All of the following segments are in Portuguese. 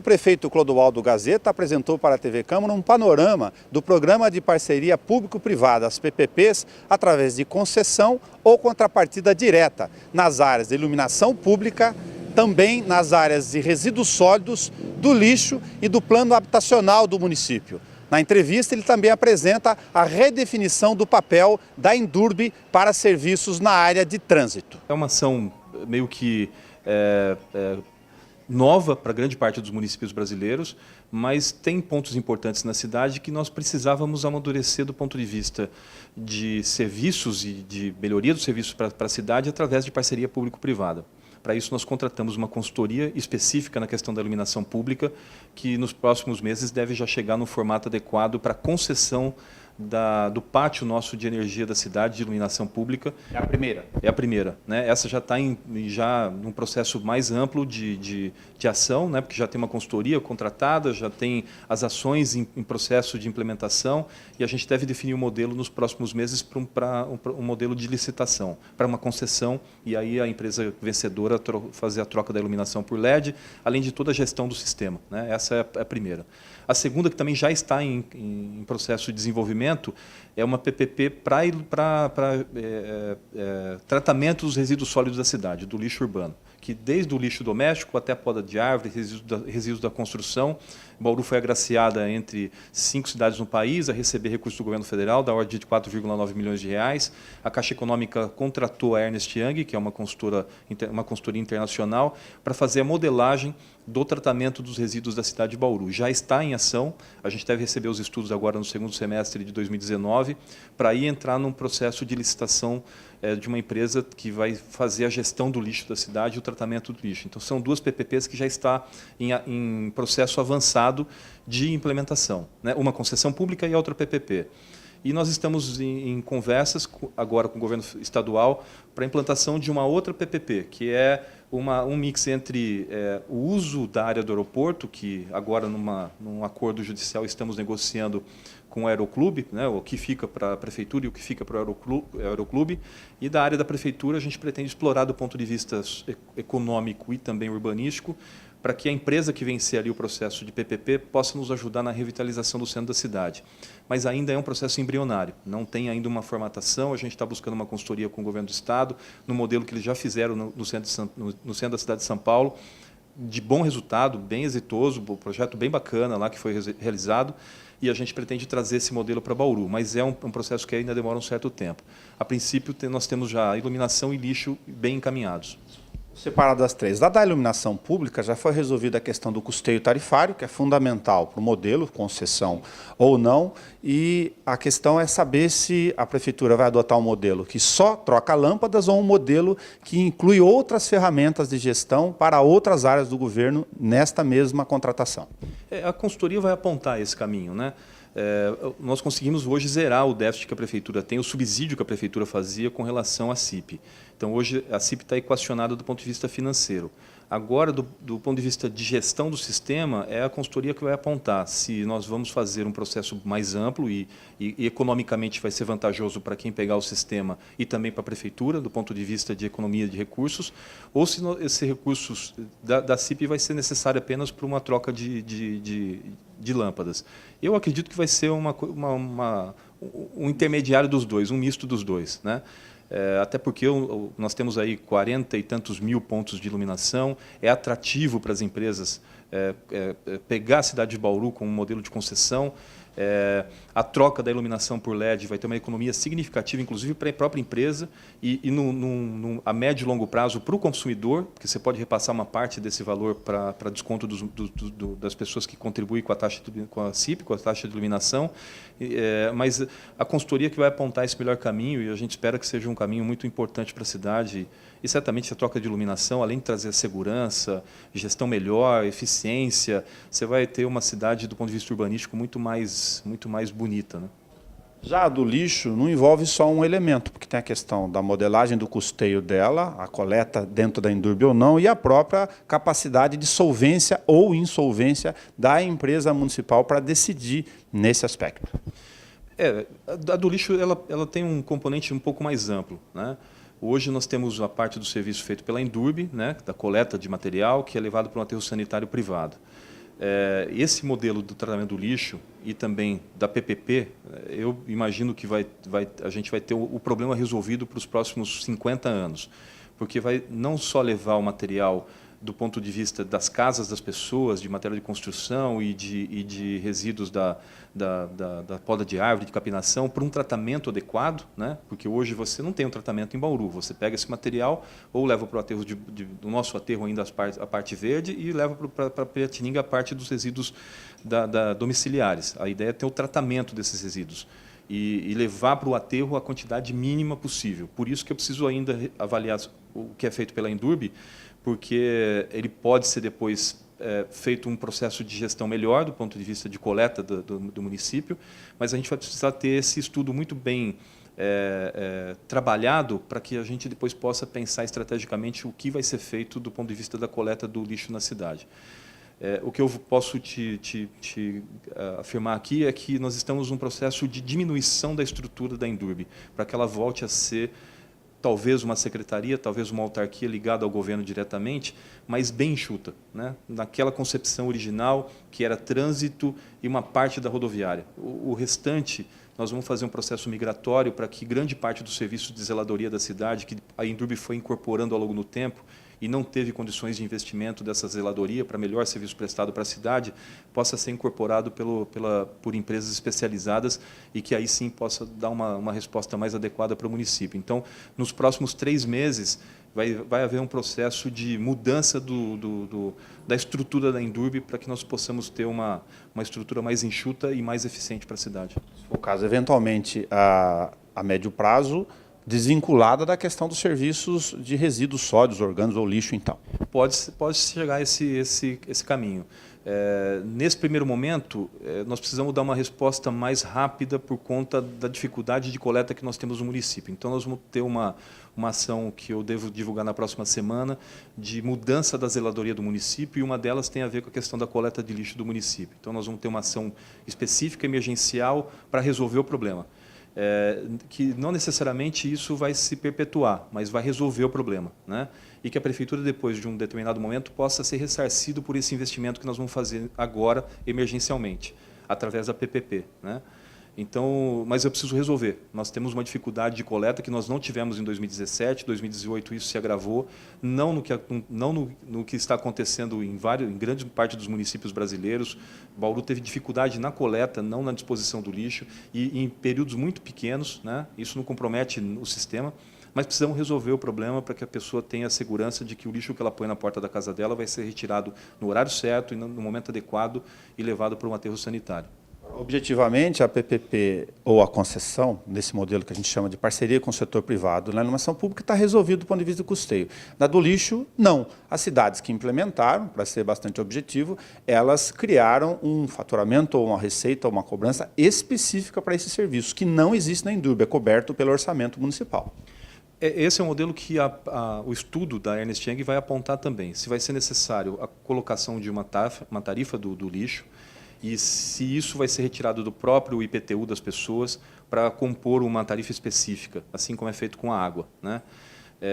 prefeito Clodoaldo Gazeta apresentou para a TV Câmara um panorama do Programa de Parceria Público-Privada, as PPPs, através de concessão ou contrapartida direta, nas áreas de iluminação pública, também nas áreas de resíduos sólidos, do lixo e do plano habitacional do município. Na entrevista, ele também apresenta a redefinição do papel da Indurb para serviços na área de trânsito. É uma ação meio que nova para grande parte dos municípios brasileiros, mas tem pontos importantes na cidade que nós precisávamos amadurecer do ponto de vista de serviços e de melhoria dos serviços para a cidade através de parceria público-privada. Para isso, nós contratamos uma consultoria específica na questão da iluminação pública, que nos próximos meses deve já chegar no formato adequado para concessão do pátio nosso de energia da cidade, de iluminação pública. É a primeira? É a primeira, né? Essa já está num processo mais amplo de ação, né? Porque já tem uma consultoria contratada, já tem as ações em processo de implementação e a gente deve definir o modelo nos próximos meses para um modelo de licitação, para uma concessão, e aí a empresa vencedora fazer a troca da iluminação por LED, além de toda a gestão do sistema, né? Essa é a primeira. A segunda, que também já está em processo de desenvolvimento, é uma PPP para tratamento dos resíduos sólidos da cidade, do lixo urbano, que desde o lixo doméstico até a poda de árvore, resíduos da construção. Bauru foi agraciada entre 5 cidades no país a receber recursos do governo federal, da ordem de 4,9 milhões de reais. A Caixa Econômica contratou a Ernst Young, que é uma consultoria internacional, para fazer a modelagem do tratamento dos resíduos da cidade de Bauru. Já está em ação, a gente deve receber os estudos agora no segundo semestre de 2019, para aí entrar num processo de licitação de uma empresa que vai fazer a gestão do lixo da cidade e o tratamento do lixo. Então, são duas PPPs que já está em processo avançado de implementação, né? Uma concessão pública e a outra PPP. E nós estamos em conversas agora com o governo estadual para a implantação de uma outra PPP, que é um mix entre o uso da área do aeroporto, que agora num acordo judicial estamos negociando com o Aeroclube, né, o que fica para a Prefeitura e o que fica para o Aeroclube, e da área da Prefeitura a gente pretende explorar do ponto de vista econômico e também urbanístico, para que a empresa que vencer ali o processo de PPP possa nos ajudar na revitalização do centro da cidade. Mas ainda é um processo embrionário, não tem ainda uma formatação, a gente está buscando uma consultoria com o governo do Estado, no modelo que eles já fizeram no centro da cidade de São Paulo, de bom resultado, bem exitoso, um projeto bem bacana lá que foi realizado, e a gente pretende trazer esse modelo para Bauru, mas é um processo que ainda demora um certo tempo. A princípio, nós temos já iluminação e lixo bem encaminhados. Separado das três. Da iluminação pública, já foi resolvida a questão do custeio tarifário, que é fundamental para o modelo, concessão ou não, e a questão é saber se a Prefeitura vai adotar um modelo que só troca lâmpadas ou um modelo que inclui outras ferramentas de gestão para outras áreas do governo nesta mesma contratação. A consultoria vai apontar esse caminho, né? Nós conseguimos hoje zerar o déficit que a Prefeitura tem, o subsídio que a Prefeitura fazia com relação à CIP. Então, hoje, a CIP está equacionada do ponto de vista financeiro. Agora, do ponto de vista de gestão do sistema, é a consultoria que vai apontar se nós vamos fazer um processo mais amplo e economicamente vai ser vantajoso para quem pegar o sistema e também para a Prefeitura, do ponto de vista de economia de recursos, ou se esses recursos da CIP vai ser necessário apenas para uma troca de lâmpadas. Eu acredito que vai ser um intermediário dos dois, um misto dos dois, né? Até porque nós temos aí 40 e tantos mil pontos de iluminação, é atrativo para as empresas pegar a cidade de Bauru com um modelo de concessão. A troca da iluminação por LED vai ter uma economia significativa, inclusive para a própria empresa, e a médio e longo prazo para o consumidor, porque você pode repassar uma parte desse valor para desconto das pessoas que contribuem com a CIP, com a taxa de iluminação. Mas a consultoria que vai apontar esse melhor caminho, e a gente espera que seja um caminho muito importante para a cidade, e certamente a troca de iluminação, além de trazer segurança, gestão melhor, eficiência, você vai ter uma cidade, do ponto de vista urbanístico, muito mais bonita, né? Já a do lixo não envolve só um elemento, porque tem a questão da modelagem do custeio dela, a coleta dentro da Indurb ou não, e a própria capacidade de solvência ou insolvência da empresa municipal para decidir nesse aspecto. A do lixo ela tem um componente um pouco mais amplo, né? Hoje nós temos a parte do serviço feito pela Indurb, né, da coleta de material, que é levado para um aterro sanitário privado. Esse modelo do tratamento do lixo e também da PPP, eu imagino que a gente vai ter o problema resolvido para os próximos 50 anos, porque vai não só levar o material do ponto de vista das casas das pessoas, de material de construção e de resíduos da poda de árvore, de capinação, para um tratamento adequado, né? Porque hoje você não tem um tratamento em Bauru, você pega esse material ou leva para o aterro do nosso aterro ainda a parte verde e leva para Piratininga a parte dos resíduos domiciliares. A ideia é ter o tratamento desses resíduos e levar para o aterro a quantidade mínima possível. Por isso que eu preciso ainda avaliar o que é feito pela Endurbe, porque ele pode ser depois feito um processo de gestão melhor do ponto de vista de coleta do município, mas a gente vai precisar ter esse estudo muito bem trabalhado para que a gente depois possa pensar estrategicamente o que vai ser feito do ponto de vista da coleta do lixo na cidade. O que eu posso te afirmar aqui é que nós estamos num processo de diminuição da estrutura da Endurbe, para que ela volte a ser talvez uma secretaria, talvez uma autarquia ligada ao governo diretamente, mas bem enxuta, né? Naquela concepção original que era trânsito e uma parte da rodoviária. O restante, nós vamos fazer um processo migratório para que grande parte do serviço de zeladoria da cidade, que a Endurbe foi incorporando ao longo do tempo, e não teve condições de investimento dessa zeladoria para melhor serviço prestado para a cidade, possa ser incorporado por empresas especializadas e que aí sim possa dar uma resposta mais adequada para o município. Então, nos próximos 3 meses, vai haver um processo de mudança da estrutura da Endurbe para que nós possamos ter uma estrutura mais enxuta e mais eficiente para a cidade. No caso, eventualmente, a médio prazo, desvinculada da questão dos serviços de resíduos sólidos, orgânicos ou lixo, então. Pode chegar a esse caminho. Nesse primeiro momento, nós precisamos dar uma resposta mais rápida por conta da dificuldade de coleta que nós temos no município. Então, nós vamos ter uma ação que eu devo divulgar na próxima semana de mudança da zeladoria do município, e uma delas tem a ver com a questão da coleta de lixo do município. Então, nós vamos ter uma ação específica, emergencial, para resolver o problema. Que não necessariamente isso vai se perpetuar, mas vai resolver o problema, né? E que a prefeitura, depois de um determinado momento, possa ser ressarcido por esse investimento que nós vamos fazer agora, emergencialmente, através da PPP, né? Então, mas eu preciso resolver. Nós temos uma dificuldade de coleta que nós não tivemos em 2017, 2018 isso se agravou, não no que está acontecendo em grande parte dos municípios brasileiros. Bauru teve dificuldade na coleta, não na disposição do lixo, e em períodos muito pequenos, né? Isso não compromete o sistema, mas precisamos resolver o problema para que a pessoa tenha a segurança de que o lixo que ela põe na porta da casa dela vai ser retirado no horário certo e no momento adequado e levado para um aterro sanitário. Objetivamente, a PPP ou a concessão, nesse modelo que a gente chama de parceria com o setor privado, na iluminação pública está resolvido do ponto de vista do custeio. Na do lixo, não. As cidades que implementaram, para ser bastante objetivo, elas criaram um faturamento ou uma receita ou uma cobrança específica para esse serviço, que não existe na Endurbe, é coberto pelo orçamento municipal. Esse é um modelo que o estudo da Ernst Young vai apontar também. Se vai ser necessário a colocação de uma tarifa do lixo, e se isso vai ser retirado do próprio IPTU das pessoas para compor uma tarifa específica, assim como é feito com a água, né?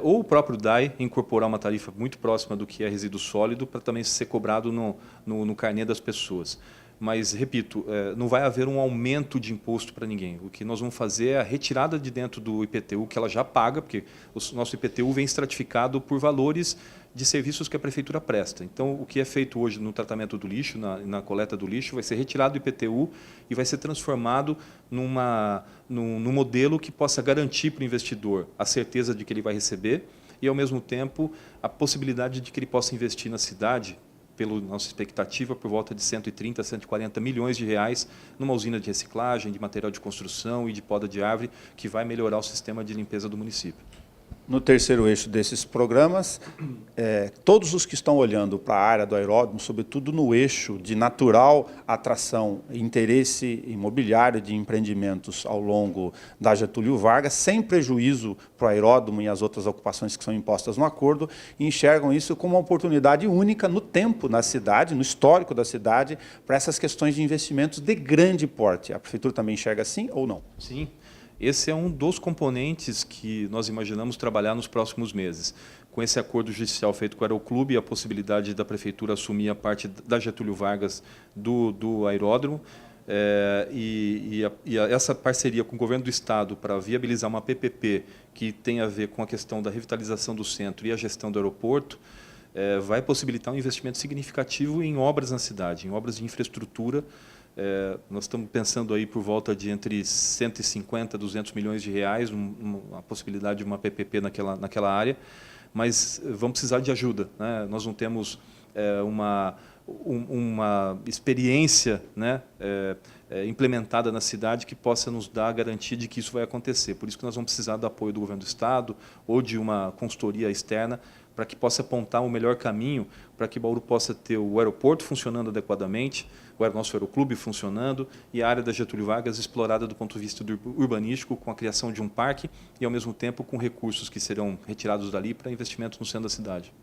Ou o próprio DAE incorporar uma tarifa muito próxima do que é resíduo sólido para também ser cobrado no carnê das pessoas. Mas, repito, não vai haver um aumento de imposto para ninguém. O que nós vamos fazer é a retirada de dentro do IPTU, que ela já paga, porque o nosso IPTU vem estratificado por valores de serviços que a prefeitura presta. Então, o que é feito hoje no tratamento do lixo, na coleta do lixo, vai ser retirado do IPTU e vai ser transformado num modelo que possa garantir para o investidor a certeza de que ele vai receber e, ao mesmo tempo, a possibilidade de que ele possa investir na cidade, pela nossa expectativa, por volta de 130 a 140 milhões de reais numa usina de reciclagem, de material de construção e de poda de árvore, que vai melhorar o sistema de limpeza do município. No terceiro eixo desses programas, todos os que estão olhando para a área do aeródromo, sobretudo no eixo de natural atração e interesse imobiliário de empreendimentos ao longo da Getúlio Vargas, sem prejuízo para o aeródromo e as outras ocupações que são impostas no acordo, enxergam isso como uma oportunidade única no tempo na cidade, no histórico da cidade, para essas questões de investimentos de grande porte. A prefeitura também enxerga assim ou não? Sim. Esse é um dos componentes que nós imaginamos trabalhar nos próximos meses. com esse acordo judicial feito com o Aeroclube, a possibilidade da Prefeitura assumir a parte da Getúlio Vargas do aeródromo, essa parceria com o Governo do Estado para viabilizar uma PPP que tem a ver com a questão da revitalização do centro e a gestão do aeroporto, vai possibilitar um investimento significativo em obras na cidade, em obras de infraestrutura. Nós estamos pensando aí por volta de entre 150 e 200 milhões de reais, a possibilidade de uma PPP naquela área, mas vamos precisar de ajuda, né? Nós não temos uma experiência, né, implementada na cidade que possa nos dar a garantia de que isso vai acontecer. Por isso que nós vamos precisar do apoio do Governo do Estado ou de uma consultoria externa para que possa apontar o melhor caminho para que Bauru possa ter o aeroporto funcionando adequadamente, o nosso aeroclube funcionando e a área da Getúlio Vargas explorada do ponto de vista urbanístico, com a criação de um parque e, ao mesmo tempo, com recursos que serão retirados dali para investimento no centro da cidade.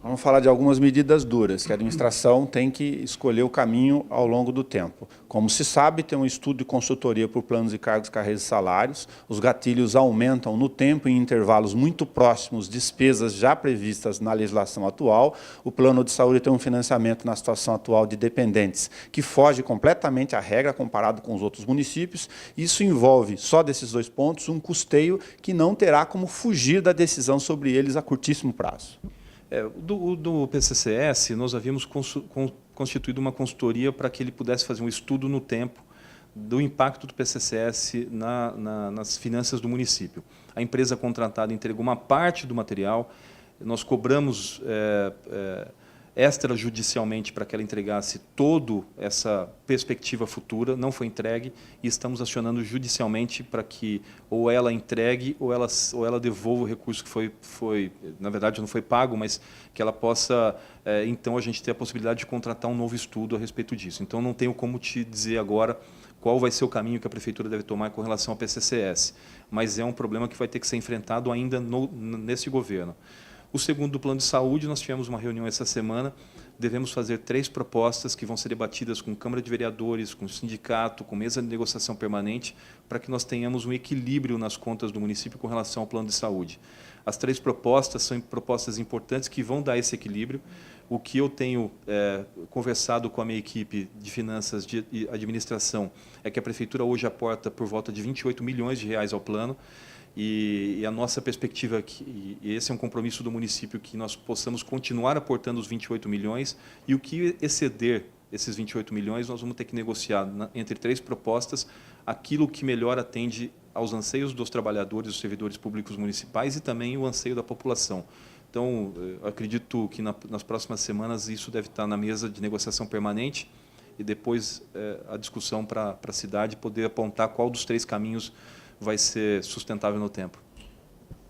Vamos falar de algumas medidas duras, que a administração tem que escolher o caminho ao longo do tempo. Como se sabe, tem um estudo de consultoria por planos de cargos, carreiras e salários. Os gatilhos aumentam no tempo em intervalos muito próximos, despesas já previstas na legislação atual. O plano de saúde tem um financiamento na situação atual de dependentes, que foge completamente à regra comparado com os outros municípios. Isso envolve, só desses 2 pontos, um custeio que não terá como fugir da decisão sobre eles a curtíssimo prazo. Do PCCS, nós havíamos constituído uma consultoria para que ele pudesse fazer um estudo no tempo do impacto do PCCS nas finanças do município. A empresa contratada entregou uma parte do material, nós cobramos extrajudicialmente para que ela entregasse toda essa perspectiva futura, não foi entregue, e estamos acionando judicialmente para que ou ela entregue ou ela devolva o recurso que foi, na verdade, não foi pago, mas que ela possa, então, a gente ter a possibilidade de contratar um novo estudo a respeito disso. Então, não tenho como te dizer agora qual vai ser o caminho que a Prefeitura deve tomar com relação ao PCCS, mas é um problema que vai ter que ser enfrentado ainda nesse governo. O segundo, do plano de saúde, nós tivemos uma reunião essa semana, devemos fazer 3 propostas que vão ser debatidas com Câmara de Vereadores, com o sindicato, com mesa de negociação permanente, para que nós tenhamos um equilíbrio nas contas do município com relação ao plano de saúde. As 3 propostas são propostas importantes que vão dar esse equilíbrio. O que eu tenho conversado com a minha equipe de finanças e administração é que a Prefeitura hoje aporta por volta de 28 milhões de reais ao plano, e a nossa perspectiva é que, e esse é um compromisso do município, que nós possamos continuar aportando os 28 milhões e o que exceder esses 28 milhões, nós vamos ter que negociar entre 3 propostas aquilo que melhor atende aos anseios dos trabalhadores, dos servidores públicos municipais e também o anseio da população. Então, acredito que nas próximas semanas isso deve estar na mesa de negociação permanente e depois a discussão para a cidade poder apontar qual dos 3 caminhos vai ser sustentável no tempo.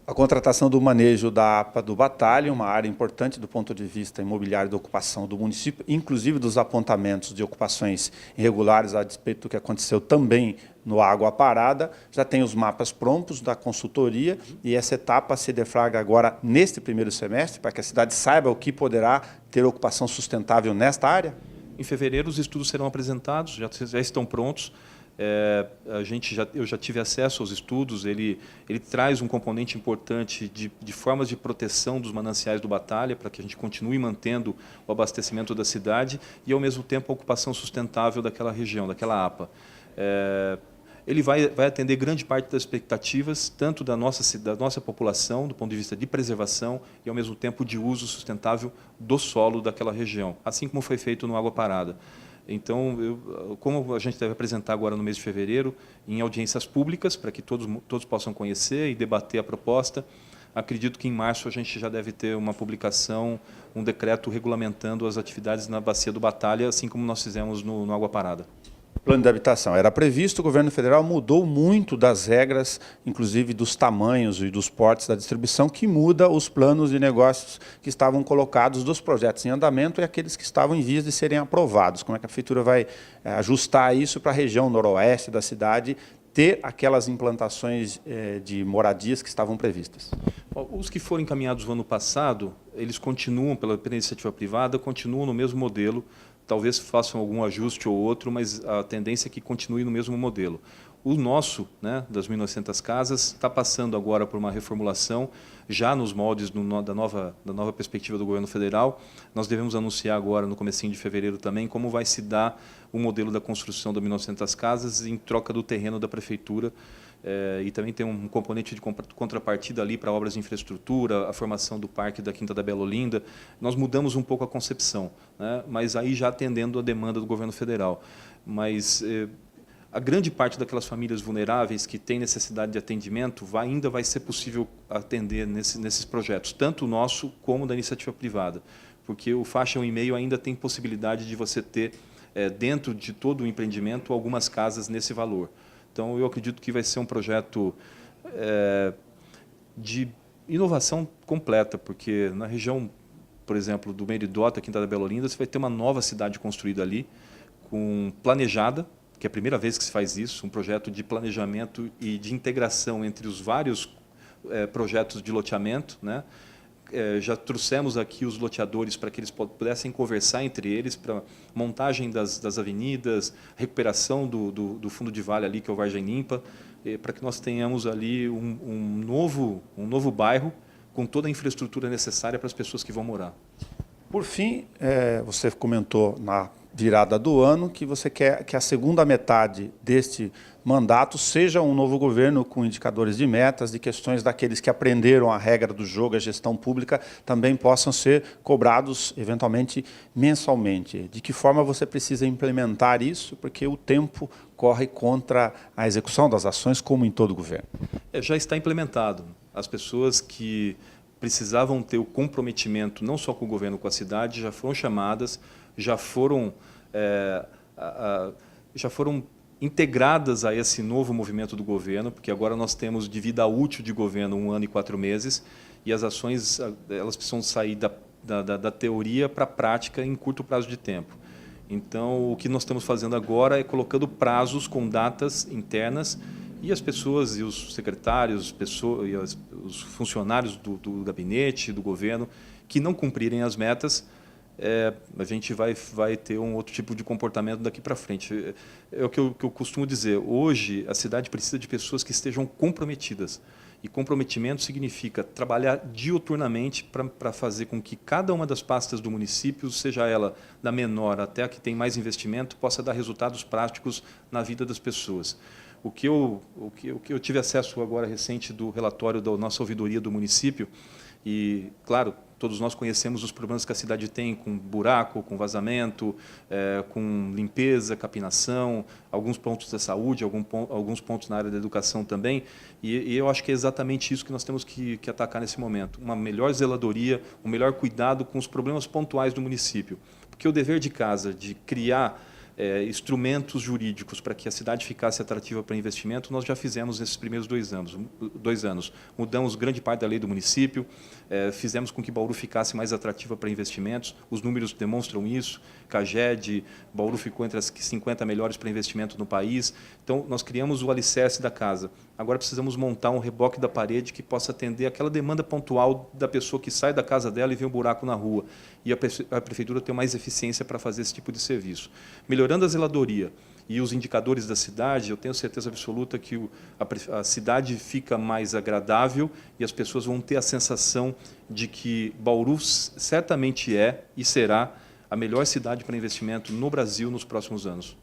A contratação do manejo da APA do Batalha, uma área importante do ponto de vista imobiliário da ocupação do município, inclusive dos apontamentos de ocupações irregulares, a despeito do que aconteceu também no Água Parada, já tem os mapas prontos da consultoria e essa etapa se deflagra agora neste primeiro semestre, para que a cidade saiba o que poderá ter ocupação sustentável nesta área? Em fevereiro, os estudos serão apresentados, já estão prontos. Eu já tive acesso aos estudos, ele traz um componente importante de formas de proteção dos mananciais do Batalha, para que a gente continue mantendo o abastecimento da cidade e, ao mesmo tempo, a ocupação sustentável daquela região, daquela APA. Ele vai atender grande parte das expectativas, tanto da nossa população, do ponto de vista de preservação e, ao mesmo tempo, de uso sustentável do solo daquela região, assim como foi feito no Água Parada. Então, como a gente deve apresentar agora no mês de fevereiro, em audiências públicas, para que todos possam conhecer e debater a proposta, acredito que em março a gente já deve ter uma publicação, um decreto regulamentando as atividades na Bacia do Batalha, assim como nós fizemos no Água Parada. Plano de habitação. Era previsto, o governo federal mudou muito das regras, inclusive dos tamanhos e dos portes da distribuição, que muda os planos de negócios que estavam colocados dos projetos em andamento e aqueles que estavam em vias de serem aprovados. Como é que a Prefeitura vai ajustar isso para a região noroeste da cidade, ter aquelas implantações de moradias que estavam previstas? Os que foram encaminhados no ano passado, eles continuam, pela iniciativa privada, continuam no mesmo modelo. Talvez façam algum ajuste ou outro, mas a tendência é que continue no mesmo modelo. O nosso, né, das 1.900 casas, está passando agora por uma reformulação, já nos moldes da nova perspectiva do governo federal. Nós devemos anunciar agora, no comecinho de fevereiro também, como vai se dar o modelo da construção das 1.900 casas em troca do terreno da prefeitura. E também tem um componente de contrapartida ali para obras de infraestrutura, a formação do parque da Quinta da Bela Olinda. Nós mudamos um pouco a concepção, né, mas aí já atendendo a demanda do governo federal. Mas a grande parte daquelas famílias vulneráveis que têm necessidade de atendimento ainda vai ser possível atender nesses projetos, tanto o nosso como da iniciativa privada, porque o Faixa 1,5 ainda tem possibilidade de você ter, dentro de todo o empreendimento, algumas casas nesse valor. Então, eu acredito que vai ser um projeto de inovação completa, porque na região, por exemplo, do Meridota, Quinta da Bela Olinda, você vai ter uma nova cidade construída ali, planejada, que é a primeira vez que se faz isso, um projeto de planejamento e de integração entre os vários projetos de loteamento, né? Já trouxemos aqui os loteadores para que eles pudessem conversar entre eles para montagem das avenidas, recuperação do fundo de vale ali, que é o Vargem Limpa, para que nós tenhamos ali um novo bairro com toda a infraestrutura necessária para as pessoas que vão morar. Por fim, você comentou na virada do ano que você quer que a segunda metade deste mandato seja um novo governo com indicadores de metas, de questões daqueles que aprenderam a regra do jogo, a gestão pública, também possam ser cobrados, eventualmente, mensalmente. De que forma você precisa implementar isso? Porque o tempo corre contra a execução das ações, como em todo o governo. Já está implementado. As pessoas que precisavam ter o comprometimento, não só com o governo, com a cidade, já foram chamadas, já foram integradas a esse novo movimento do governo, porque agora nós temos de vida útil de governo 1 ano e 4 meses, e as ações elas precisam sair da teoria para a prática em curto prazo de tempo. Então, o que nós estamos fazendo agora é colocando prazos com datas internas, e as pessoas e os secretários, os funcionários do gabinete, do governo, que não cumprirem as metas, a gente vai ter um outro tipo de comportamento daqui para frente. É o que eu costumo dizer. Hoje, a cidade precisa de pessoas que estejam comprometidas. E comprometimento significa trabalhar diuturnamente para fazer com que cada uma das pastas do município, seja ela da menor até a que tem mais investimento, possa dar resultados práticos na vida das pessoas. O que eu tive acesso agora recente do relatório da nossa ouvidoria do município, e, claro, todos nós conhecemos os problemas que a cidade tem com buraco, com vazamento, com limpeza, capinação, alguns pontos da saúde, alguns pontos na área da educação também, e eu acho que é exatamente isso que nós temos que atacar nesse momento, uma melhor zeladoria, um melhor cuidado com os problemas pontuais do município, porque o dever de casa de criar instrumentos jurídicos para que a cidade ficasse atrativa para investimento, nós já fizemos nesses primeiros 2 anos. Mudamos grande parte da lei do município, fizemos com que Bauru ficasse mais atrativa para investimentos, os números demonstram isso, CAGED, Bauru ficou entre as 50 melhores para investimento no país, então nós criamos o alicerce da casa. Agora precisamos montar um reboque da parede que possa atender aquela demanda pontual da pessoa que sai da casa dela e vê um buraco na rua. E a prefeitura tem mais eficiência para fazer esse tipo de serviço. Melhorando a zeladoria e os indicadores da cidade, eu tenho certeza absoluta que a cidade fica mais agradável e as pessoas vão ter a sensação de que Bauru certamente é e será a melhor cidade para investimento no Brasil nos próximos anos.